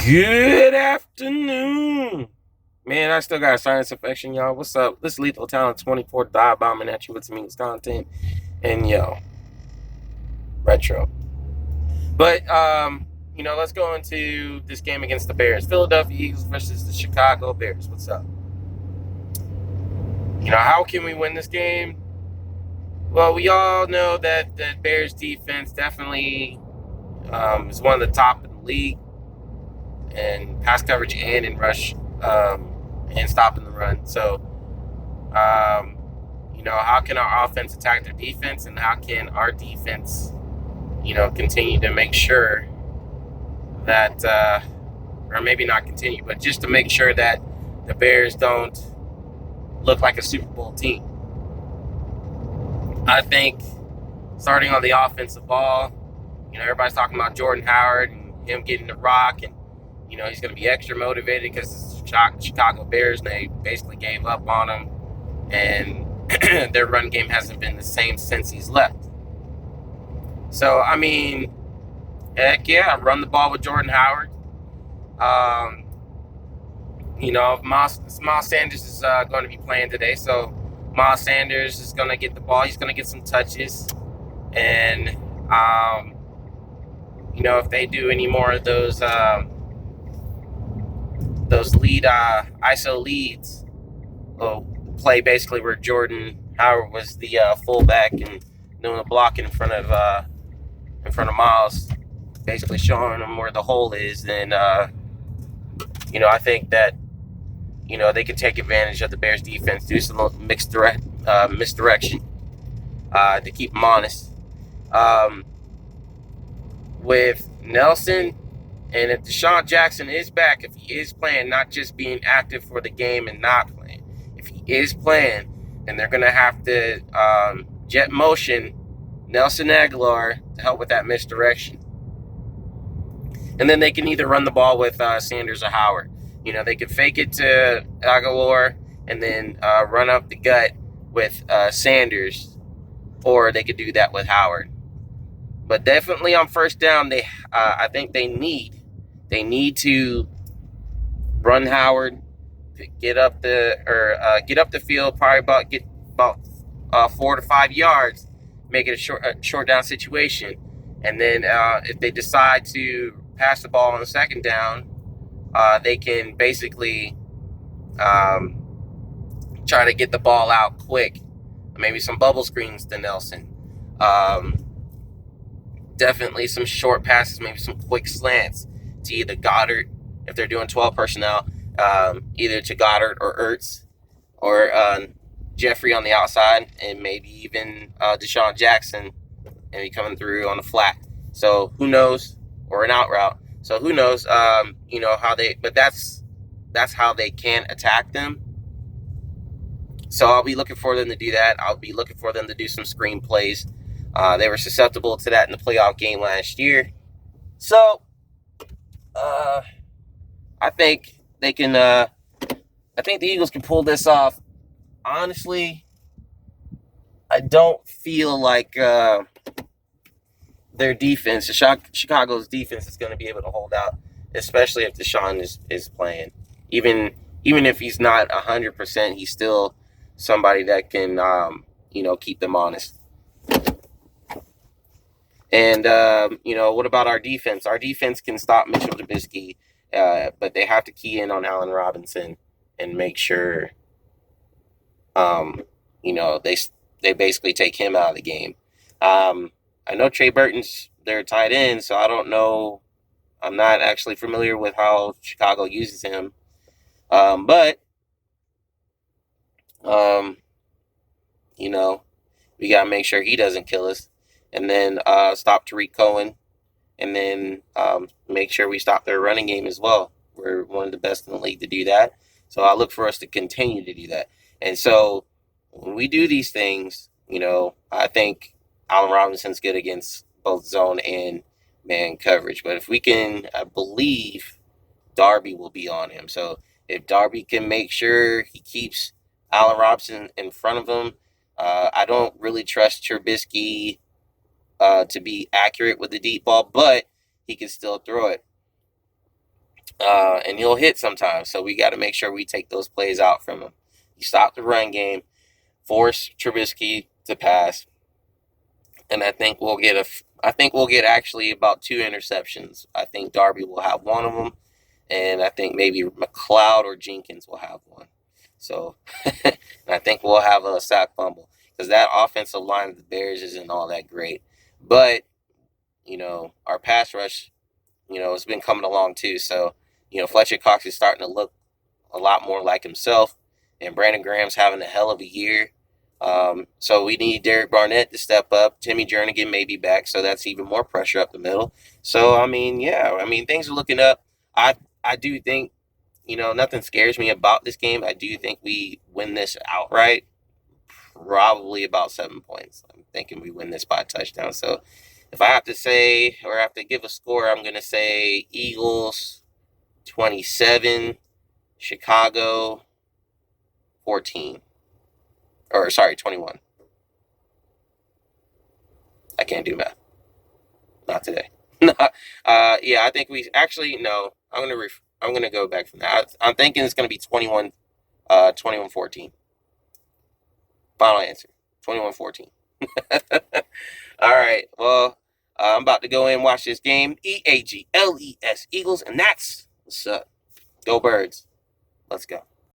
Good afternoon. Man, I still got a sinus infection, y'all. What's up? This Lethal Talent 24 dive bombing at you with some English content. And retro. But let's go into this game against the Bears. Philadelphia Eagles versus the Chicago Bears. What's up? How can we win this game? Well, we all know that the Bears defense definitely is one of the top in the league. And pass coverage and in rush and stopping the run. So, how can our offense attack their defense, and how can our defense, continue to make sure that, or maybe not continue, but just to make sure that the Bears don't look like a Super Bowl team. I think starting on the offensive ball, everybody's talking about Jordan Howard and him getting the rock, and he's going to be extra motivated because it's the Chicago Bears, and they basically gave up on him, and their run game hasn't been the same since he's left. So, heck yeah, run the ball with Jordan Howard. Miles Sanders is going to be playing today, so Miles Sanders is going to get the ball. He's going to get some touches, and if they do any more of those lead ISO leads, will play basically where Jordan Howard was the fullback and doing the blocking in front of Miles, basically showing him where the hole is. Then I think that they can take advantage of the Bears defense, do some misdirection to keep them honest. With Nelson, and if Deshaun Jackson is back, if he is playing, not just being active for the game and not playing, if he is playing, then they're going to have to jet motion Nelson Aguilar to help with that misdirection. And then they can either run the ball with Sanders or Howard. They could fake it to Aguilar and then run up the gut with Sanders, or they could do that with Howard. But definitely on first down, I think they need to run Howard, to get up the field, probably get about 4 to 5 yards, make it a short down situation, and then if they decide to pass the ball on the second down, they can basically try to get the ball out quick. Maybe some bubble screens to Nelson. Definitely some short passes, maybe some quick slants to either Goddard, if they're doing 12 personnel, either to Goddard or Ertz, or Jeffrey on the outside, and maybe even Deshaun Jackson and be coming through on the flat. So who knows, or an out route. So who knows, how they, but that's how they can attack them. So I'll be looking for them to do that. I'll be looking for them to do some screen plays. They were susceptible to that in the playoff game last year. So I think they can. I think the Eagles can pull this off. Honestly, I don't feel like their defense, Chicago's defense, is going to be able to hold out, especially if Deshaun is playing. Even if he's not 100%, he's still somebody that can keep them honest. And, what about our defense? Our defense can stop Mitchell Tribisky, but they have to key in on Allen Robinson and make sure, they basically take him out of the game. I know Trey Burton's their tight end, so I don't know. I'm not actually familiar with how Chicago uses him. But we got to make sure he doesn't kill us. And then stop Tariq Cohen, and then make sure we stop their running game as well. We're one of the best in the league to do that. So I look for us to continue to do that. And so when we do these things, I think Allen Robinson's good against both zone and man coverage. But if we can, I believe Darby will be on him. So if Darby can make sure he keeps Allen Robinson in front of him, I don't really trust Tribisky to be accurate with the deep ball, but he can still throw it. and he'll hit sometimes. So we got to make sure we take those plays out from him. You stop the run game, force Tribisky to pass, and I think we'll get actually about 2 interceptions. I think Darby will have one of them, and I think maybe McLeod or Jenkins will have one. So and I think we'll have a sack fumble because that offensive line of the Bears isn't all that great. But our pass rush, it's been coming along too. So Fletcher Cox is starting to look a lot more like himself, and Brandon Graham's having a hell of a year. So we need Derek Barnett to step up. Timmy Jernigan may be back, so that's even more pressure up the middle. So things are looking up. I do think nothing scares me about this game. I do think we win this outright, probably about 7 points. I'm thinking we win this by a touchdown. So if I have to say or have to give a score, I'm going to say Eagles 27, Chicago 14. Or, sorry, 21. I can't do math. Not today. Yeah, I think we actually, no, I'm going to go back from that. I'm thinking it's going to be 21-14. Final answer, 21-14. All right, well, I'm about to go in and watch this game. EAGLES, Eagles, and that's what's up. Go Birds. Let's go.